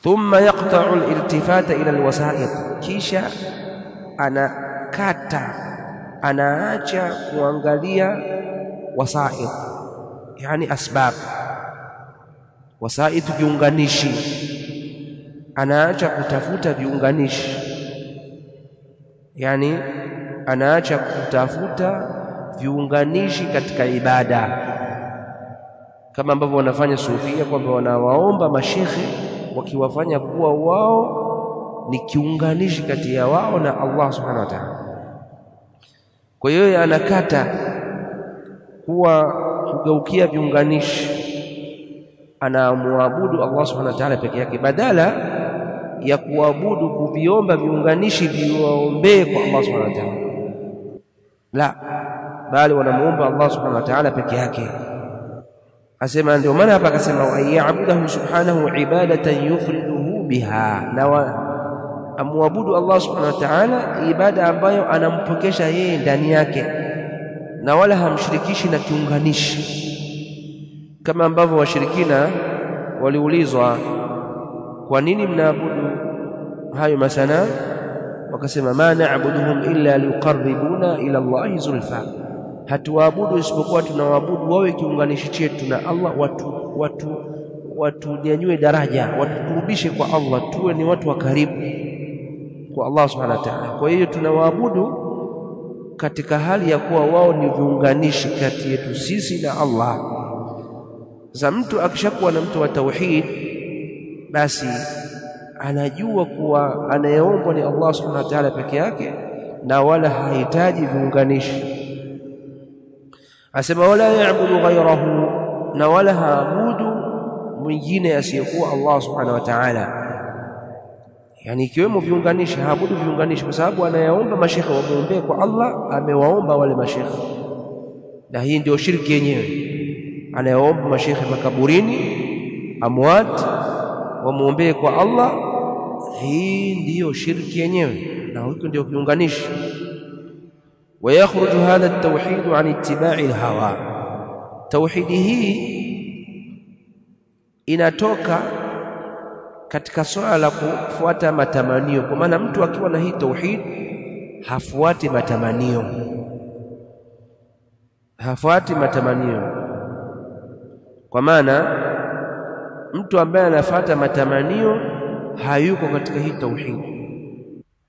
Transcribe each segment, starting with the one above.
thumma yaqta'u al-iltifata ila al-wasa'id, kisha anaacha kuangalia wasa'id, yani asbab. Wasa'id viunganishi, anaacha kutafuta viunganishi, yani anaacha kutafuta viunganishi katika ibada, kama ambavyo wanafanya sufia, kwamba wanawaomba mashekhe wakiwafanya kuwa wao ni kiunganishi kati ya wao na Allah subhanahu wa ta'ala. Kwa hiyo anakata kugeukia viunganishi, anamwabudu Allah subhanahu wa ta'ala peke yake, badala ya kuabudu kuviomba viunganishi viwaombee kwa Allah subhanahu wa ta'ala. La, bali wanamuomba Allah subhanahu wa ta'ala peke yake. Asema, ndio maana hapa akasema wa ya'buduhu subhanahu ibadatan yufriduhu biha, na amwabudu Allah subhanahu wa ta'ala ibada ambayo anampokesha yeye ndani yake na wala hamshirikishi na kiunganishi, kama ambavyo washirikina waliulizwa, kwa nini mnaabudu hayo masana? Wakasema, ma na'buduhum illa liqarribuna ila Allahi zulfa, hatuwaabudu isipokuwa tunawaabudu wawe kiunganishi chetu na Allah, watunyanyue daraja, watukurubishe kwa Allah, tuwe ni watu wa karibu kwa Allah subhanahu wa ta'ala. Kwa hiyo tunawaabudu katika hali ya kuwa wao ni viunganishi kati yetu sisi na Allah. Sasa mtu akishakuwa na mtu wa tauhid, basi anajua kuwa anayeombwa ni Allah subhanahu wa ta'ala peke yake na wala hahitaji viunganishi. Asema, wala ya'budu ghayrahu, na wala haabudu mwingine asiyekuwa Allah subhanahu wa ta'ala. Yani ikiwemo viunganishi, haabudu viunganishi, kwa sababu anayaomba mashekhe wamuombee kwa Allah, amewaomba wale mashekhe, na hii ndio shirki yenyewe. Anayaomba mashekhe makaburini, amwat, wamuombee kwa Allah, hii ndiyo shirki yenyewe, na huko ndio viunganishi. ويخرج هذا التوحيد عن اتباع الهوى, tauhidi hii inatoka katika swala la kufuata matamanio. Kwa maana mtu akiwa na hii tauhid hafuati matamanio, kwa maana mtu ambaye anafuata matamanio hayuko katika hii tauhid.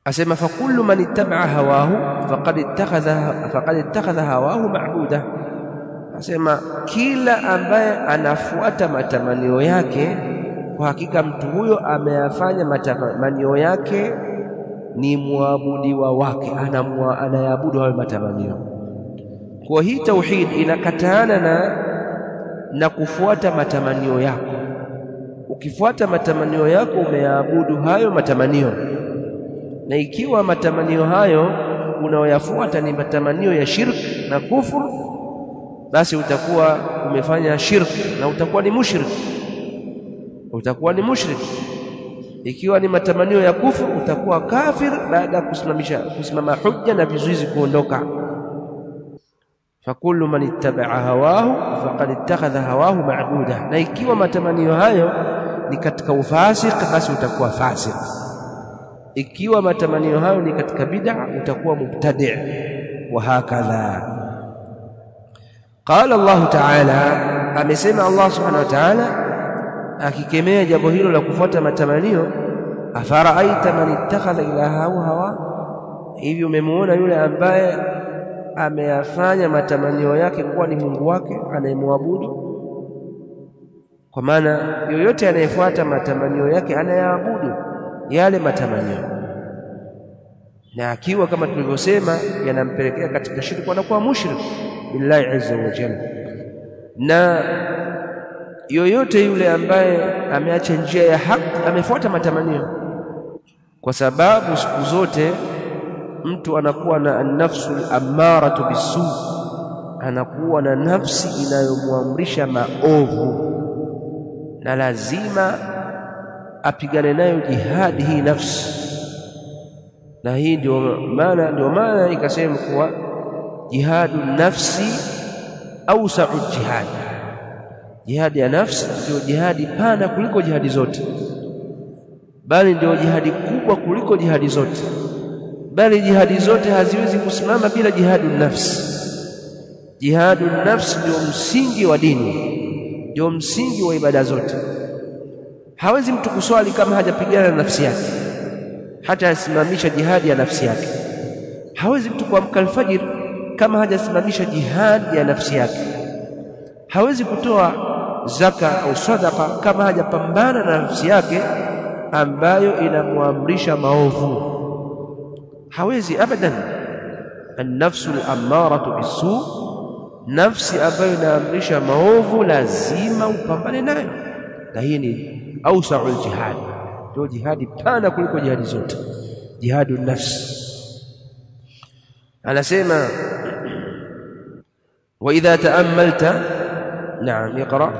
Asema, fa kullu man ittaba'a hawahu faqad ittakhadha hawahu ma'buda. Asema, kila ambaye anafuata matamanio yake, kwa hakika mtu huyo ameyafanya matamanio yake ni muabudiwa wake, anayabudu hayo matamanio. Kwa hii tauhid inakataana na kufuata matamanio yako. Ukifuata matamanio yako umeyaabudu hayo matamanio, na ikiwa matamanio hayo unaoyafuata ni matamanio ya shirk na kufur, basi utakuwa umefanya shirk na utakuwa ni mushrik. Ikiwa ni matamanio ya kufur, utakuwa kafir baada ya kusimama hujja na vizuizi kuondoka. Fakullu man ittaba'a hawahu faqad ittakhadha hawahu ma'buda, na ikiwa matamanio hayo ni katika ufasik, basi utakuwa fasik. Ikiwa matamanio hayo ni katika bid'a, utakuwa mubtadi', wa hakadha. Qala Allah ta'ala, amesema Allah subhanahu wa ta'ala akikemea jambo hilo la kufuata matamanio, afaraaita man ittakhadha ilahahu hawa, hivi umemuona yule ambaye ameyafanya matamanio yake kuwa ni Mungu wake anayemwabudu? Kwa maana yoyote anayefuata matamanio yake anayaabudu yale matamanio, na akiwa kama tulivyosema yanampelekea katika shirki, anakuwa mushrik billahi azza wa jalla. Na yoyote yule ambaye ameacha njia ya haki amefuata matamanio, kwa sababu siku zote mtu anakuwa na an-nafsu al-ammaratu bisu, anakuwa na nafsi inayomwamrisha maovu, na lazima apigane nayo jihadi hii nafsi. Na hii ndio maana ikasema kuwa jihadu nafsi awsa'u jihadi ya nafsi ndio jihadi pana kuliko jihadi zote. bali ndio jihadi kubwa kuliko jihadi zote, bali jihadi zote haziwezi kusimama bila jihadun nafsi. Jihadun nafsi ndio msingi wa dini, ndio msingi wa ibada zote. Hawezi mtu kuswali kama hajapigana na nafsi yake, hata asimamisha jihadi ya nafsi yake. Hawezi mtu kuamka alfajiri kama hajasimamisha jihadi ya nafsi yake. Hawezi kutoa zaka au sadaqa kama hajapambana na nafsi yake ambayo inamuamrisha maovu. Hawezi abadan. An-nafsu al-ammaratu bis-su', nafsi ambayo inaamrisha maovu lazima upambane nayo, na hii ni awsa'ul jihad, ndio jihadi pana kuliko jihadi zote, jihadun nafsi. Anasema wa idha ta'ammalta, naam iqra.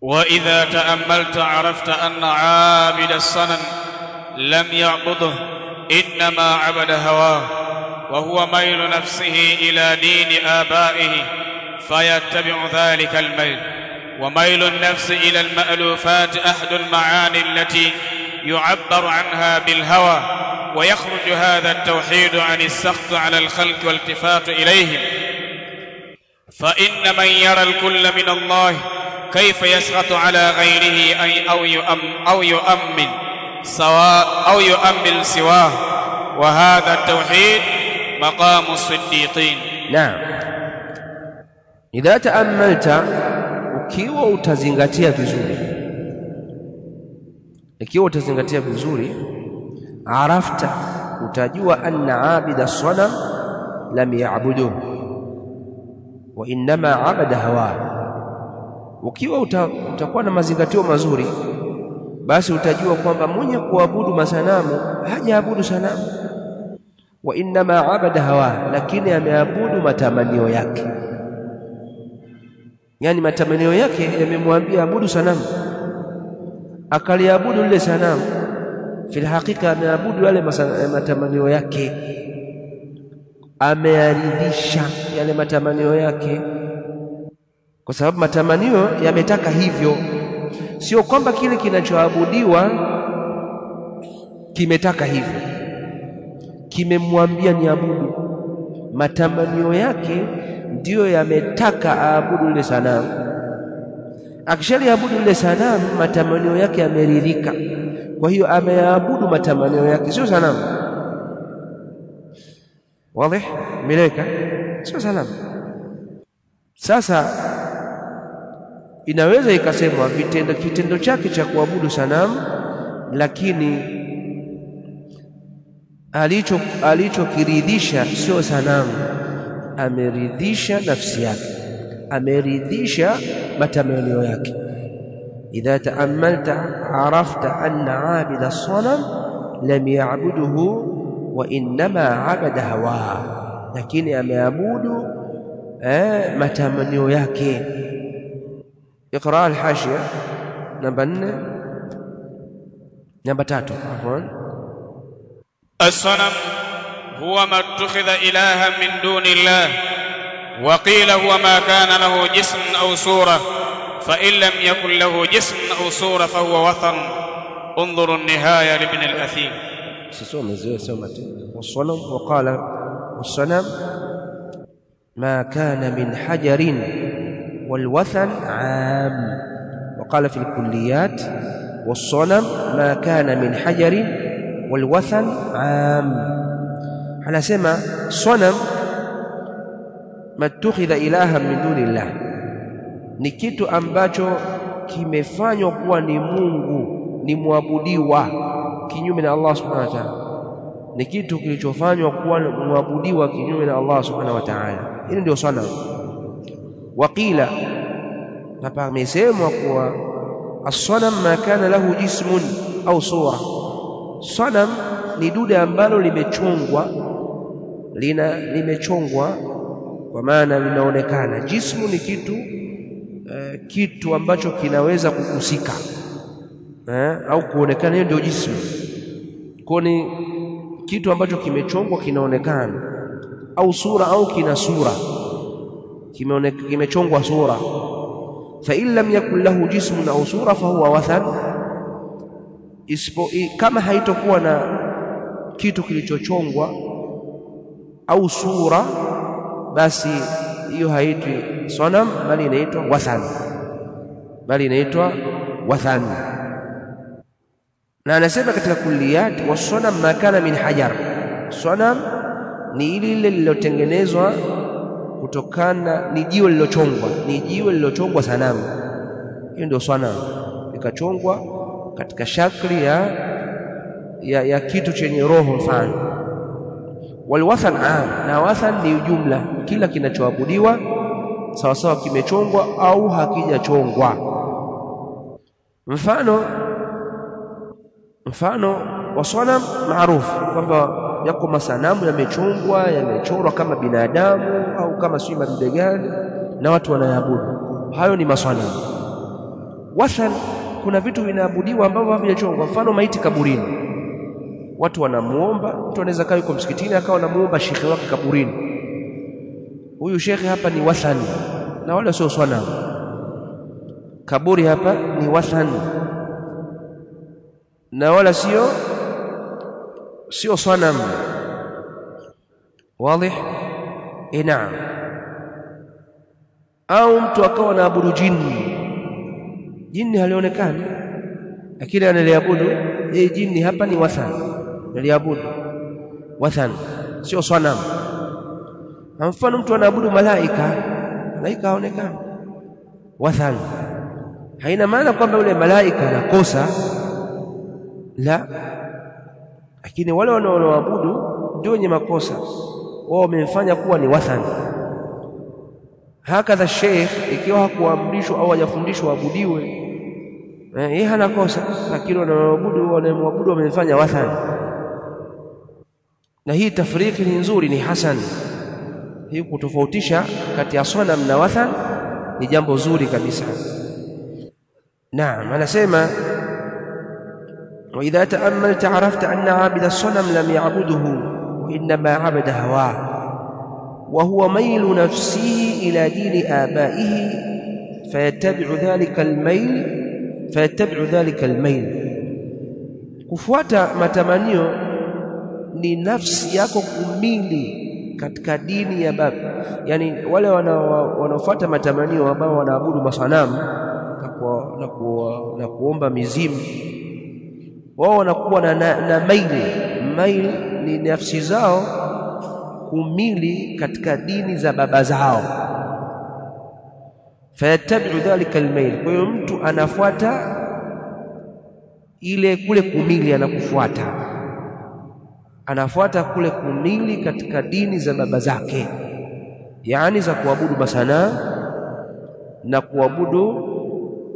وإذا تأملت عرفت أن عابد الصنم لم يعبده إنما عبد هواه، وهو ميل نفسه إلى دين آبائه فيتبع ذلك الميل. وميل النفس إلى المألوفات أحد المعاني التي يعبر عنها بالهوى، ويخرج هذا التوحيد عن السخط على الخلق والالتفات إليهم. فإن من يرى الكل من الله كيف يسخط على غيره أو يؤمن سواه، وهذا التوحيد مقام الصديقين. نعم. إذا تأملت ukiwa utazingatia vizuri, ikiwa utazingatia vizuri, arafta, utajua anna abida sanam lam ya'buduhu wa innama abada hawa. Ukiwa utakuwa na mazingatio mazuri, basi utajua kwamba mwenye kuabudu masanamu hajaabudu sanamu, wa innama abada hawa, lakini ameabudu matamanio yake. Yani matamanio yake yamemwambia abudu sanamu, akaliabudu lile sanamu, fil hakika ameabudu yale matamanio yake, amearidhisha yale matamanio yake, kwa sababu matamanio yametaka hivyo. Sio kwamba kile kinachoabudiwa kimetaka hivyo, kimemwambia niabudu. Matamanio yake ndiyo yametaka aabudu ile sanamu. Akishaliabudu ile sanamu, matamanio yake yameridhika, kwa hiyo ameabudu matamanio yake, sio sanamu. Wazi? Mileka sio sanamu. Sasa inaweza ikasemwa kitendo chake cha kuabudu sanamu, lakini alichokiridhisha sio sanamu, ameridhisha nafsi yake, ameridhisha matamanio yake. Idha ta'ammalta arafta anna abida as-sanam lam ya'buduhu wa innama abada hawa, lakini ameabudu matamanio yake. اقرأ الحاشية نمبر 3 عفوا. الصنم هو ما اتخذ إلها من دون الله، وقيل هو ما كان له جسم أو صورة، فإن لم يكن له جسم أو صورة فهو وثن. انظروا النهاية لابن الأثير. والصنم، وقال والصنم ما كان من حجر والوثن عام. وقال في الكليات والصنم ما كان من حجر والوثن عام. anasema sonam matukhidha ilaha min dunillah, ni kitu ambacho kimefanywa kuwa ni Mungu, ni muabudiwa kinyume na Allah subhanahu wa ta'ala. Ni kitu kilichofanywa kuwa muabudiwa kinyume na Allah subhanahu wa ta'ala. Hili ndio sonam. Waqila, na pamesemwa kuwa as-sanam ma kana lahu jismun au sura. Sanam ni dude ambalo limechongwa kwa maana linaonekana. Jismu ni kitu ambacho kinaweza kukusika au kuonekana, hiyo ndio jismu. Kwa ni kitu ambacho kimechongwa kinaonekana, au sura, au kina sura, kimechongwa sura. fa in lam yakul lahu jismun au sura fa huwa wathan, kama haitokuwa na kitu kilichochongwa au sura, basi hiyo haitwi sanam, bali inaitwa wathan. Na anasema katika kulliyat, wasanam ma kana min hajar, sanam ni ile lililotengenezwa kutokana, ni jiwe lililochongwa sanamu. Hiyo ndio sanam, ikachongwa katika shakli ya kitu chenye roho mfano. Walwathan na wathan ni jumla, kila kinachoabudiwa sawa sawa kimechongwa au hakijachongwa. Mfano wa sanam maarufu kwamba yako masanamu yamechorwa kama binadamu au kama si madude gani, na watu wanaabudu. Hayo ni masanamu. Wathan, kuna vitu vinaabudiwa ambavyo havijachongwa. Mfano maiti kaburini, watu wanamuomba. Mtu anaweza kaa yuko msikitini akawa anamuomba shekhi wake kaburini. Huyu shekhi hapa ni wathan, na wala sio sanam. Kaburi hapa ni wathan, na wala sio sanam. Wazi? Naam. Au mtu akawa anaabudu jini halionekani, lakini analiabudu jini. Hapa ni wathan, analiabudu wathan, sio sanam. Mfano mtu anaabudu malaika haonekani, wathan. Haina maana kwamba yule malaika anakosa, la, lakini wale wanaoabudu ndio wenye makosa, wao wamemfanya kuwa ni wathan. Hakadha sheikh, ikiwa hakuamrishwa au hajafundishwa abudiwe, yeye hana kosa, lakini wanaomwabudu wamemfanya wathan. Na hii tafriki ni nzuri, ni hasan. Hii kutofautisha kati ya sanam na wathan ni jambo zuri kabisa. Naam, anasema وإذا تأملت عرفت أن عابد الصنم لم يعبده وإنما عبد هواه وهو ميل نفسه إلى دين آبائه فيتبع ذلك الميل. kufuata matamanio ni nafsi yako kumili katika dini ya baba. Yani wale wanaofuata matamanio ambao wanaabudu masanamu na kuomba mizimu, wao wanakuwa na maili ni nafsi zao kumili katika dini za baba zao. Fayattabi'u dhalika almail, kwa hiyo mtu anafuata kule kumili, anafuata kule kumili katika dini za baba zake, yani za kuabudu masanamu na kuabudu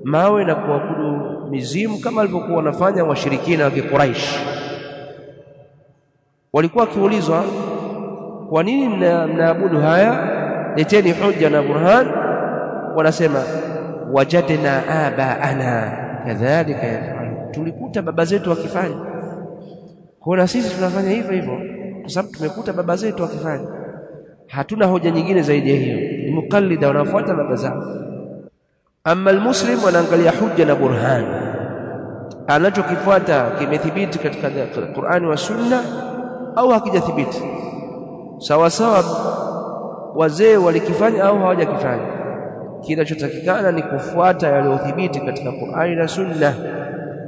mawe na kuabudu mizimu, kama walivyokuwa wanafanya washirikina wa Quraysh. Walikuwa wakiulizwa, kwa nini mnaabudu haya? Leteni hujja na burhan. Wanasema wajadna abaana kadhalika yaf'alu, tulikuta baba zetu wakifanya, kwa na sisi tunafanya hivyo hivyo, kwa sababu tumekuta baba zetu wakifanya. Hatuna hoja nyingine zaidi ya hiyo, ni mukallida, wanafuata baba zao. Amma almuslim wanaangalia hujja na burhan, anachokifuata kimethibiti katika Qur'ani wa Sunna au hakijathibiti, sawa sawa wazee walikifanya au hawajakifanya. Kinachotakikana ni kufuata yaliyothibiti katika Qur'ani na Sunna,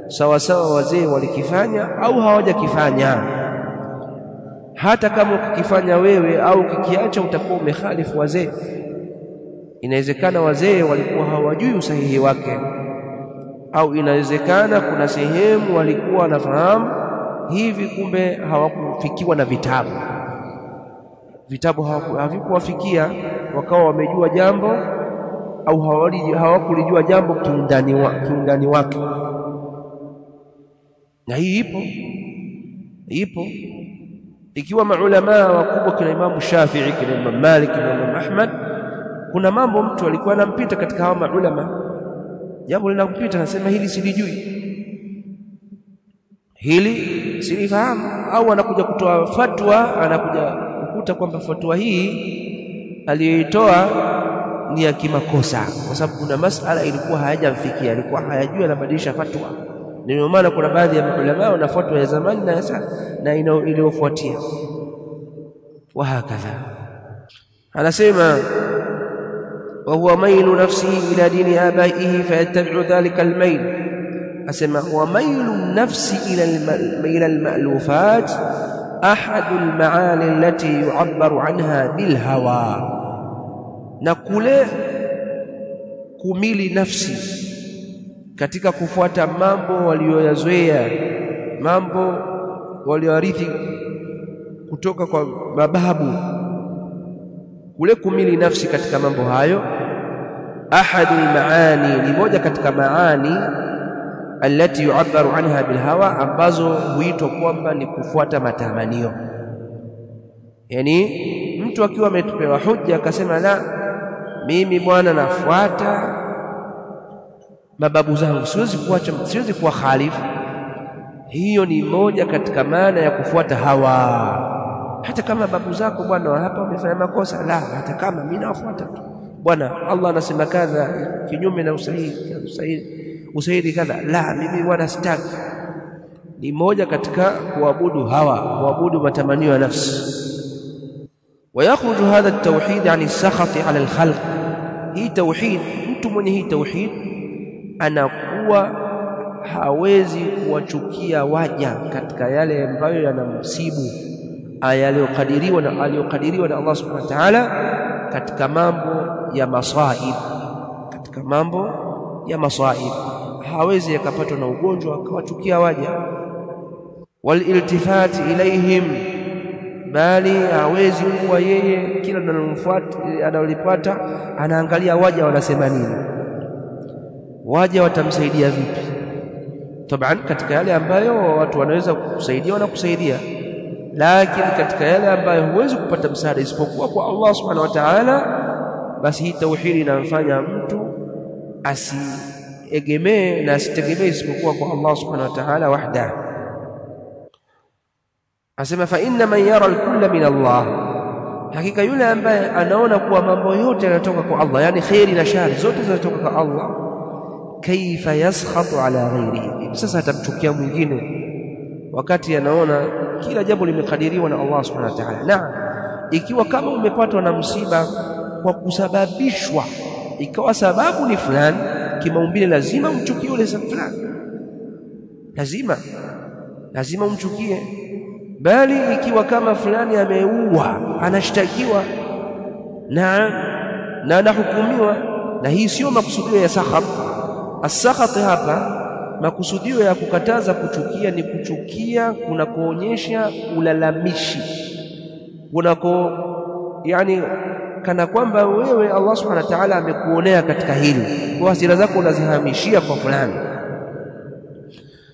sawa sawa wazee walikifanya au hawajakifanya. Hata kama ukikifanya wewe au ukikiacha, utakuwa umekhalifu wazee. Inawezekana wazee walikuwa hawajui usahihi wake, au inawezekana kuna sehemu walikuwa wanafahamu hivi, kumbe hawakufikiwa na vitabu havikuwafikia, wakawa wamejua jambo au hawakulijua jambo kiundani wake. Na hii ipo ikiwa maulama wakubwa kina Imam Shafi'i, kina Imam Malik, kina Imam Ahmad, kuna mambo mtu alikuwa anampita katika hawa maulama, jambo linampita, anasema hili silijui, hili silifahamu, au anakuja kutoa fatwa, anakuja kukuta kwamba fatwa hii aliyoitoa ni ya kimakosa, kwa sababu kuna masala ilikuwa hayajamfikia, alikuwa hayajui, anabadilisha fatwa. Ndio maana kuna baadhi ya maulama wanafuata ya zamani na iliyofuatia wa hakadha. Anasema wa huwa mailu nafsihi ila dini abaihi fayattabi'u dhalika almail. Asema wa mailu nafsi ila almalufat ahadu almaani allati yu'abbaru anha bilhawa, na kule kumili nafsi katika kufuata mambo walioyazoea, mambo walioarithi kutoka kwa mababu, kule kumili nafsi katika mambo hayo, ahadu almaani, ni moja katika maani allati yu'abbaru anha bilhawa, ambazo huitwa kwamba ni kufuata matamanio. Yani mtu akiwa ametupewa hujja akasema la, mimi bwana nafuata mababu zangu, siwezi kuacha, siwezi kuwa khalifu, hiyo ni moja katika maana ya kufuata hawa. Hata kama babu zako bwana hapa wamefanya makosa, la, hata kama mimi nafuata tu bwana, Allah anasema kadha kinyume na usahihi kadha, la, mimi bwana sitaki. Ni moja katika kuabudu hawa, kuabudu matamanio ya nafsi. ويخرج هذا التوحيد عن السخط على الخلق. hii tauhid, mtu mwenye hii tauhid anakuwa hawezi kuwachukia waja katika yale ambayo yanamsibu, aliyokadiriwa na Allah subhanahu wa ta'ala, katika mambo ya masaib, katika mambo ya masaib hawezi akapatwa na ugonjwa akawachukia waja. Waliltifati ilaihim, bali hawezi kuwa yeye kila analolipata anaangalia waja wanasema nini, waja watamsaidia vipi. Taban katika yale ambayo watu wanaweza kukusaidia wanakusaidia, lakini katika yale ambayo huwezi kupata msaada isipokuwa kwa Allah subhanahu wa ta'ala, basi hii tauhidi inamfanya mtu asiegemee na asitegemee isipokuwa kwa Allah subhanahu wa ta'ala wahda. Asema fa inna man yara al-kulla min Allah, hakika yule ambaye anaona kuwa mambo yote yanatoka kwa Allah, yani khairi na shari zote zinatoka kwa Allah, kaifa yaskhatu ala ghairihi, sasa atamchukia mwingine wakati anaona kila jambo limekadiriwa na Allah subhanahu wa ta'ala. Na ikiwa kama umepatwa na msiba kwa kusababishwa, ikawa sababu ni fulani kimaumbile, lazima umchukie yule fulani, lazima umchukie. Bali ikiwa kama fulani ameua, anashtakiwa na anahukumiwa, na hii sio makusudio ya sakhat. As-sakhat hapa makusudio ya kukataza kuchukia ni kuchukia kunakoonyesha ulalamishi, kunako yani kana kwamba wewe Allah subhanahu wa ta'ala amekuonea katika hili, kwa hasira zako unazihamishia kwa fulani.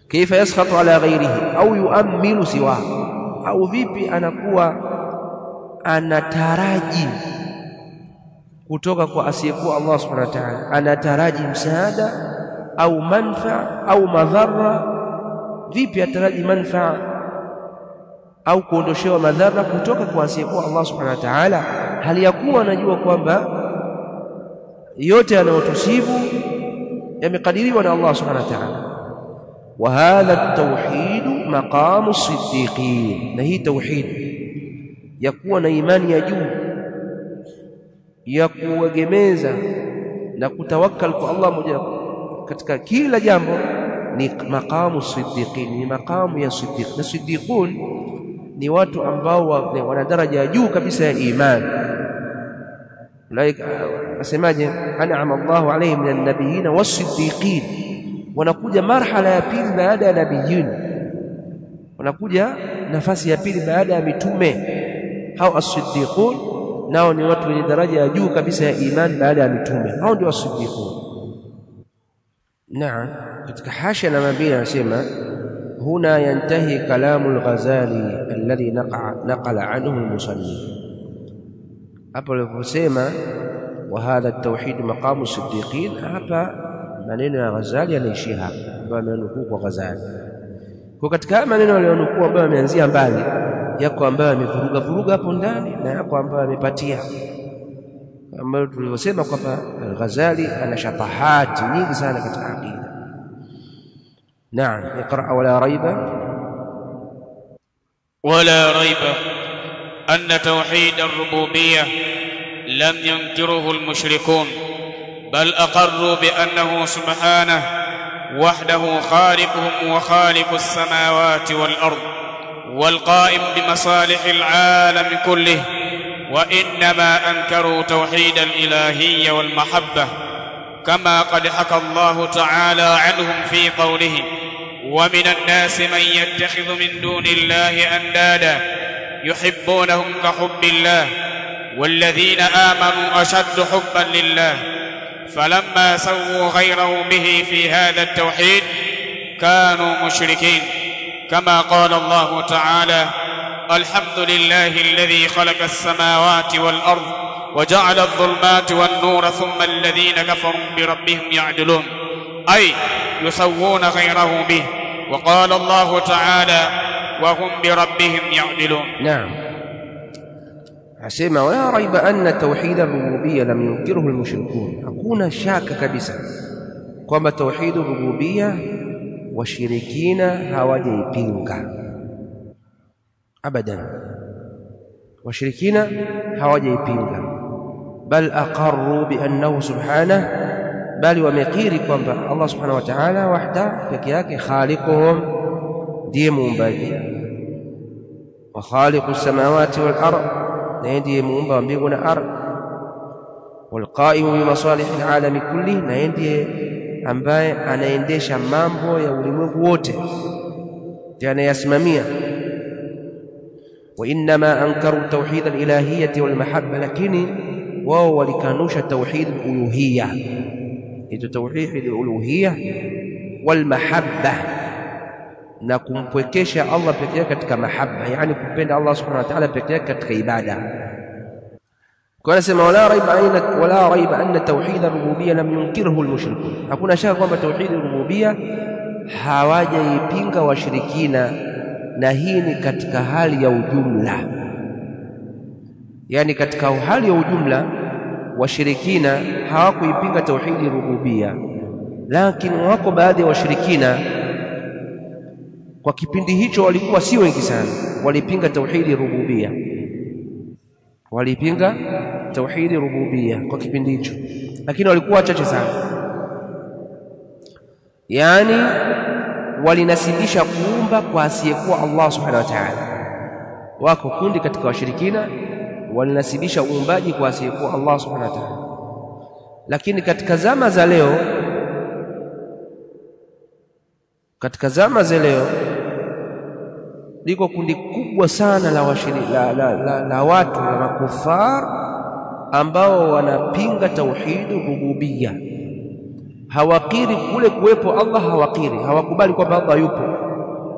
Kaifa yaskhatu ala ghairihi au yuammilu siwa, au vipi anakuwa anataraji kutoka kwa asiyekuwa Allah subhanahu wa ta'ala, anataraji msaada au manfaa au madhara. Vipi ataraji manfaa au kuondoshewa madhara kutoka kwa asiyekuwa Allah subhanahu wa ta'ala, hali ya kuwa anajua kwamba yote yanayotusibu yamekadiriwa na Allah subhanahu wa ta'ala. Wa hadha at-tauhid maqamu as-siddiqin, na hii tauhid ya kuwa na imani ya juu, ya kuegemeza na kutawakkal kwa Allah moja katika kila jambo, ni maqamu siddiqin, ni maqamu ya siddiq. Na siddiqun ni watu ambao wana daraja ya juu kabisa ya imani. Laika asemaje, an'ama Allahu alayhim minan nabiyyin was-siddiqin, wanakuja marhala ya pili baada ya nabiyyin, wanakuja nafasi ya pili baada ya mitume. Hao as-siddiqun nao ni watu wenye daraja ya juu kabisa ya imani baada ya mitume, hao ndio as-siddiqun. Naam, katika hasha na mabili anasema huna yantahi kalamu al-Ghazali alladhi naqala anhu al-musannif. Hapo aliposema wa hadha at-tauhid maqamu as-siddiqin, hapa maneno ya Ghazali yanaishia hapa, ambayo amenukuu kwa Ghazali. Kwa katika maneno aliyonukuu ambayo ameanzia mbali, yako ambayo amevuruga hapo ndani na yako ambayo amepatia, ambayo tulivyosema kwamba Al-Ghazali ana shatahati nyingi sana katika aqida. نعم اقرأ. ولا ريب أن توحيد الربوبية لم ينكره المشركون، بل أقروا بأنه سبحانه وحده خالقهم وخالق السماوات والأرض والقائم بمصالح العالم كله، وإنما أنكروا توحيد الإلهية والمحبة، كما قد حكى الله تعالى عنهم في قوله: ومن الناس من يتخذ من دون الله أندادا يحبونهم كحب الله والذين آمنوا أشد حبا لله، فلما سووا غيره به في هذا التوحيد كانوا مشركين، كما قال الله تعالى: الحمد لله الذي خلق السماوات والأرض وجعل الظلمات والنور ثم الذين كفروا بربهم يعدلون، أي يسوون غيره به. وقال الله تعالى: وهم بربهم يعدلون. نعم. asema wala raiba anna tauhid ar-rububiyya lam yunkiruhu al-mushrikun, hakuna shaka kabisa kwamba tauhid ar-rububiyya washirikina hawajaipinga abadan, washirikina hawajaipinga, bal aqarru bi annahu subhanahu, bali wamekiri kwamba Allah subhanahu wa ta'ala wahda peke yake khaliquhum, ndiye muumbaji, wa khaliqus samawati wal ardh, na ndiye muumba wa mbingu na ardhi, wal qa'imu bi masalihil alami kulli, na ndiye ambaye anaendesha mambo ya ulimwengu wote, ndiye anayasimamia. Wa inma ankaru tauhid al-ilahiyyah wal mahabba, lakini wao walikanusha tauhid al-uluhiyya, ito tauhid al-uluhiyya wal mahabba, na kumpwekesha Allah pekee yake katika mahabba, yani kumpenda Allah subhanahu wa ta'ala pekee yake katika ibada. Kwa nasema wala raiba anna tauhid ar-rububiyya lam yunkirhu al-mushrikun, hakuna shaka kwamba tauhid ar-rububiyya hawajaipinga washirikina, na hii ni katika hali ya ujumla, yani katika hali ya ujumla washirikina hawakuipinga tauhid ar-rububiyya, lakini wako baadhi ya washirikina kwa kipindi hicho walikuwa si wengi sana, walipinga tauhidi rububia, walipinga tauhidi rububia kwa kipindi hicho, lakini walikuwa wachache sana. Yani walinasibisha kuumba kwa asiyekuwa Allah subhanahu wa ta'ala. Wako kundi katika washirikina walinasibisha uumbaji kwa asiyekuwa Allah subhanahu wa ta'ala, lakini katika zama za leo, liko kundi kubwa sana la watu wa makufar ambao wanapinga tauhid rububiyya. Hawakiri kule kuwepo Allah, hawakiri, hawakubali kwamba Allah yupo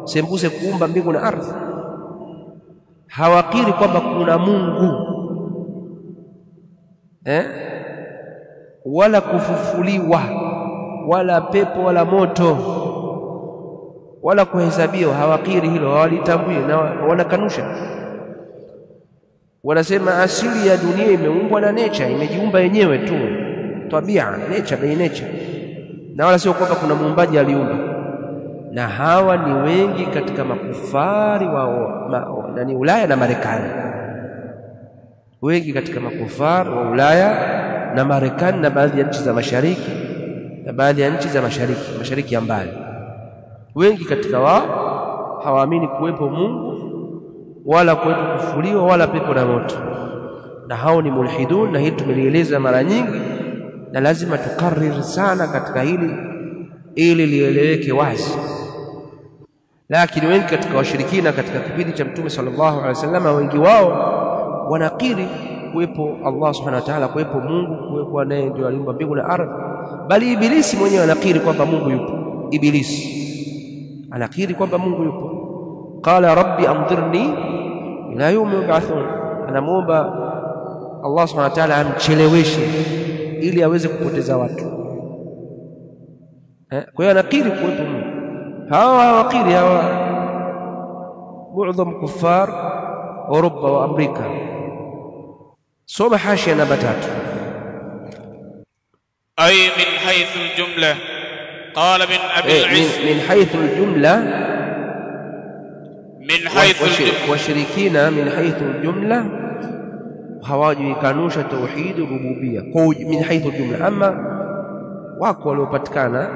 sembuse kuumba mbingu na ardhi, hawakiri kwamba kuna Mungu wala kufufuliwa wala pepo wala moto wala kuhesabiwa, hawakiri hilo, hawalitambui na wanakanusha. Wanasema asili ya dunia imeumbwa na nature, imejiumba yenyewe tu, tabia, nature by nature, na wala sio kwamba kuna muumbaji aliumba. Na hawa ni wengi katika makufari wa Ulaya na Marekani, wengi katika makufari wa Ulaya na Marekani na baadhi ya nchi za mashariki na baadhi ya nchi za mashariki ya mbali. Wengi katika wao hawaamini kuwepo Mungu wala kuwepo kufufuliwa wala pepo na moto, na hao ni mulhidun, na hili tumelieleza mara nyingi na lazima tukariri sana katika hili ili lieleweke wazi. Lakini wengi katika washirikina katika kipindi cha Mtume sallallahu alaihi wasallam, wengi wao wanakiri kuwepo Allah subhanahu wa ta'ala, kuwepo Mungu, kuwepo naye ndio aliumba mbingu na ardhi, bali Ibilisi mwenyewe anakiri kwamba Mungu yupo. Ibilisi anakiri kwamba Mungu yupo. Qala rabbi anzirni ila yawmi yub'athun, anamuomba Allah subhanahu wa ta'ala amcheleweshe ili aweze kupoteza watu. Kwa hiyo anakiri kuwepo Mungu. Hawa hawakiri, hawa mu'dham kuffar Europa wa Amerika. Soma hashia namba 3. أي من حيث الجملة قال ابن أبي العز من حيث الجملة من حيث washirikina min haythu aljumla hawajikanusha tauhid rububiyya min haythu aljumla, ama wako waliopatikana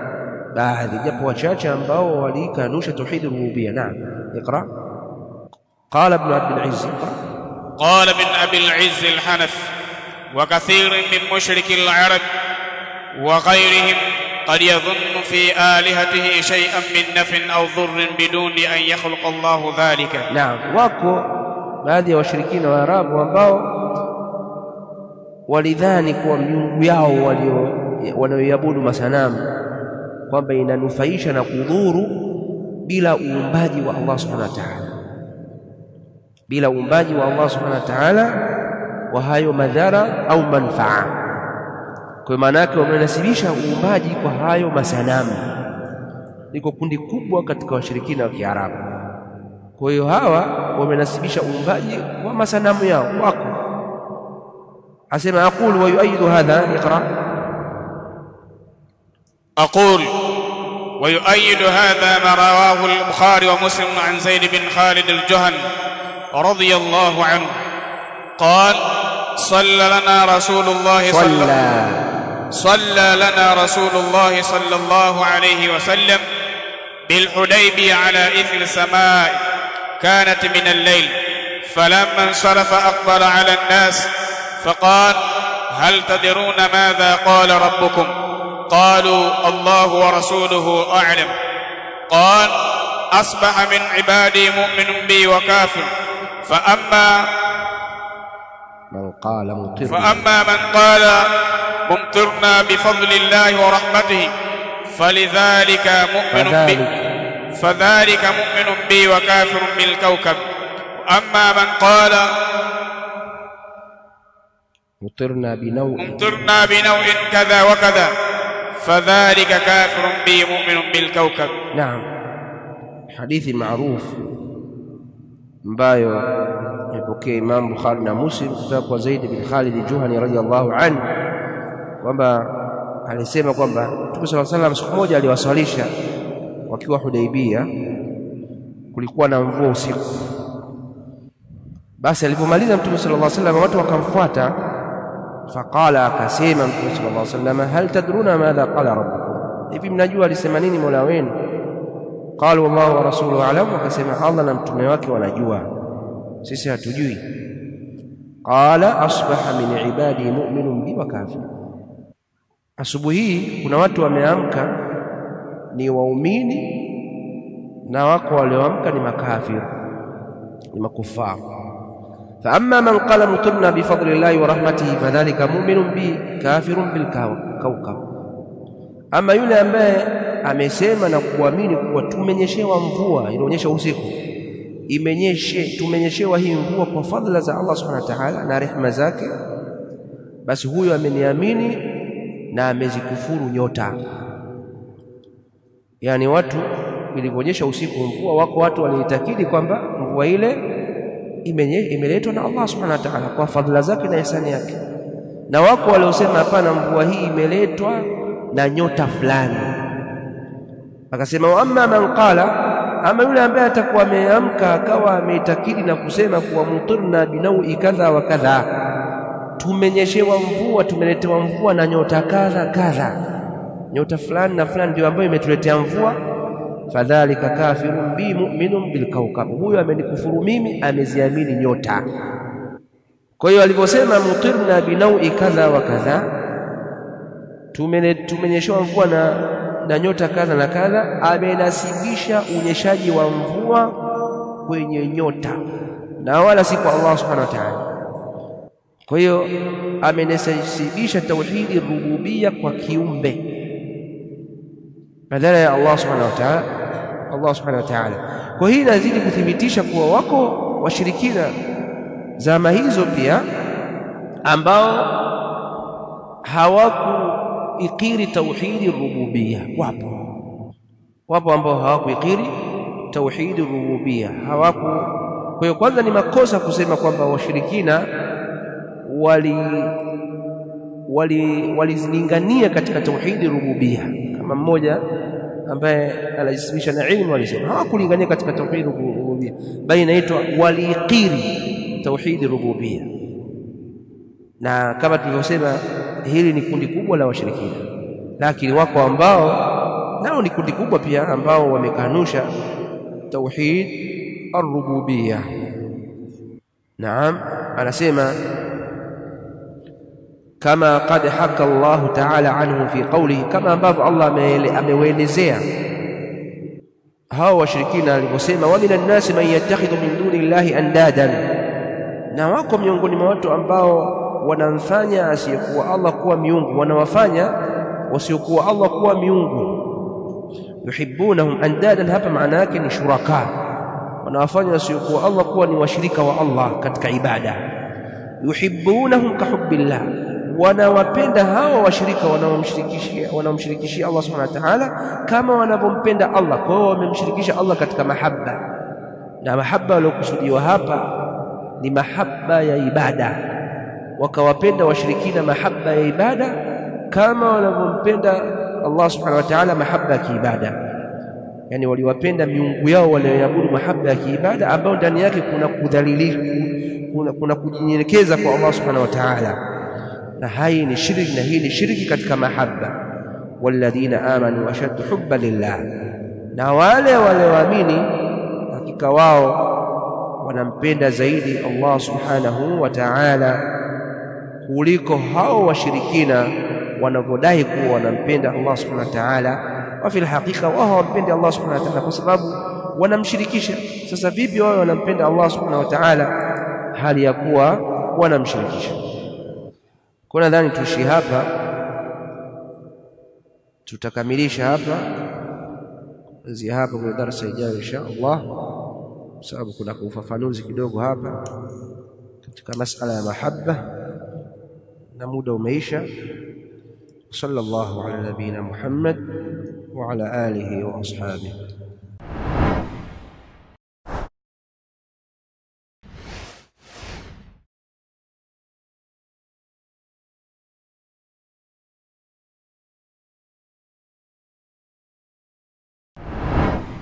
baadhi japo wachache ambao walikanusha tauhid rububiyya. Naam, اقرا. قال ابن عبد العز قال ابن أبي العز الحنف وكثير من مشرك العرب وغيرهم قد يظن في آلهته شيئا من نفع أو ضر بدون أن يخلق الله ذلك. نعم، wako baadhi ya washirikina wa Arabu ambao walidhani kuwa miungu yao wanaoiabudu masanamu kwamba inanufaisha na kudhuru bila uumbaji wa Allah subhanahu wa ta'ala, bila uumbaji wa Allah subhanahu wa ta'ala wa hayo madhara au manfaa. Kwa maana yake wamenasibisha uumbaji kwa hayo masanamu. Liko kundi kubwa katika washirikina wa Kiarabu. Kwa hiyo hawa wamenasibisha uumbaji kwa masanamu yao wako. Asema aqul wa yuayidu hadha, iqra. أقول ويؤيد هذا ما رواه البخاري ومسلم عن زيد بن خالد الجهني رضي الله عنه قال صلى لنا رسول الله صلى الله عليه وسلم بالحديبية على إثر سماء كانت من الليل، فلما انصرف أقبل على الناس فقال هل تدرون ماذا قال ربكم؟ قالوا الله ورسوله أعلم. قال أصبح من عبادي مؤمن بي وكافر، فأما من قال ممطرنا بفضل الله ورحمته فذلك مؤمن بي وكافر بالكوكب. أما من قال ممطرنا بنوع كذا وكذا فذلك كافر بي مؤمن بالكوكب. نعم، حديث معروف ambayo ipokea Imam Bukhari na Muslim kutoka kwa Zaid bin Khalid al-Juhani radhiyallahu anhu kwamba alisema kwamba Mtume sallallahu alayhi wasallam siku moja aliwaswalisha wakiwa Hudaybiyah, kulikuwa na mvua usiku. Basi alipomaliza Mtume sallallahu alayhi wasallam watu wakamfuata, faqala, akasema Mtume sallallahu alayhi wasallam hal tadruna madha qala rabbukum, hivi mnajua alisema nini Mola wenu? Qalu wallahu wa rasuluhu a'lam, akasema Allah na mtume wake wanajua, sisi hatujui. Qala asbaha min ibadi mu'minun bi wa kafir, asubuhi kuna watu wameamka ni waumini na wako walioamka ni makafir, ni makufar. Fa amma man qala mutirna bi fadlillahi wa rahmatihi fadhalika mu'minun bi kafirun bil kawkab, ama yule ambaye amesema na kuamini kuwa tumenyeshewa mvua, inaonyesha usiku tumenyeshewa hii mvua kwa fadhila za Allah subhanahu wa ta'ala na rehema zake, basi huyo ameniamini na amezikufuru nyota. Yani watu iliponyesha usiku mvua, wako watu waliitakidi kwamba mvua ile imeletwa na Allah subhanahu wa ta'ala kwa fadhila zake na ihsani yake, na wako waliosema hapana, mvua hii imeletwa na nyota fulani. Akasema wa amma man qala, ama yule ambaye atakuwa ameamka akawa ameitakidi na kusema kuwa mutirna binaui kadha wa kadha, tumenyeshewa mvua, tumeletewa mvua na nyota kadha kadha, nyota fulani na fulani ndio ambayo imetuletea mvua, fadhalika kafirun bi mu'minun bil kawkab, huyo amenikufuru mimi, ameziamini nyota. Kwa hiyo aliposema mutirna binaui kadha wa kadha, tumenyeshewa mvua na nyota kadha na kadha, amenasibisha unyeshaji wa mvua kwenye nyota na wala si kwa Allah subhanahu wa ta'ala. Kwa hiyo amenasibisha tauhidi rububiyya kwa kiumbe badala ya Allah subhanahu wa ta'ala. Kwa hiyo inazidi kuthibitisha kuwa wako washirikina zama hizo pia ambao hawakuikiri tauhidi rububiyya. Wapo ambao hawakuikiri tauhidi rububiyya, Kwa hiyo kwanza ni makosa kusema kwamba washirikina walizilingania katika tauhidi rububiyya. Kama mmoja ambaye anajisibisha na ilmu alisema hawakulingania katika tauhid rububiyya, bali inaitwa waliqiri tauhid rububiyya. Na kama tulivyosema, hili ni kundi kubwa la washirikina, lakini wako ambao nao ni kundi kubwa pia ambao wamekanusha tauhid ar-rububiyya. Naam, anasema kama qad haka Allah ta'ala anhu fi qawlihi, kama ambavyo Allah amewaelezea hao washirikina aliposema wa minan nasi man yattakhidhu min duni llahi andadan, na wako miongoni mwa watu ambao wanamfanya asiyekuwa Allah kuwa miungu, wanawafanya wasiokuwa Allah kuwa miungu. Yuhibbunahum andadan, hapa maana yake ni shuraka, wanawafanya wasiokuwa Allah kuwa ni washirika wa Allah katika ibada. Yuhibbunahum kahubbillah, wanawapenda hao washirika wanaomshirikishia Allah subhanahu wa ta'ala kama wanavyompenda Allah. Kwa hiyo wamemshirikisha Allah katika mahabba, na mahabba waliokusudiwa hapa ni mahabba ya ibada. Wakawapenda washirikina mahabba ya ibada kama wanavyompenda Allah subhanahu wa ta'ala mahabba ya kiibada. Yani waliwapenda miungu yao walioabudu mahabba ya kiibada, ambao ndani yake kuna kudhalilika, kuna kujinyenyekeza kwa Allah subhanahu wa ta'ala. Na hii ni shirki, na hii ni shirki katika mahabba. Walladhina amanu ashaddu hubban lillah, na wale walioamini hakika wao wanampenda zaidi Allah subhanahu wa ta'ala kuliko hao washirikina wanavodai kuwa wanampenda Allah subhanahu wa ta'ala, wa fil haqiqa wao hawampendi Allah subhanahu wa ta'ala kwa sababu wanamshirikisha. Sasa vipi wao wanampenda Allah subhanahu wa ta'ala hali ya kuwa wanamshirikisha? Kwa nadhani tuishi hapa, tutakamilisha hapa kuanzia hapa kwa darasa ijayo insha Allah, sababu kuna ufafanuzi kidogo hapa katika masala ya mahabba na muda umeisha. Sallallahu ala nabina Muhammad wa ala alihi wa ashabihi.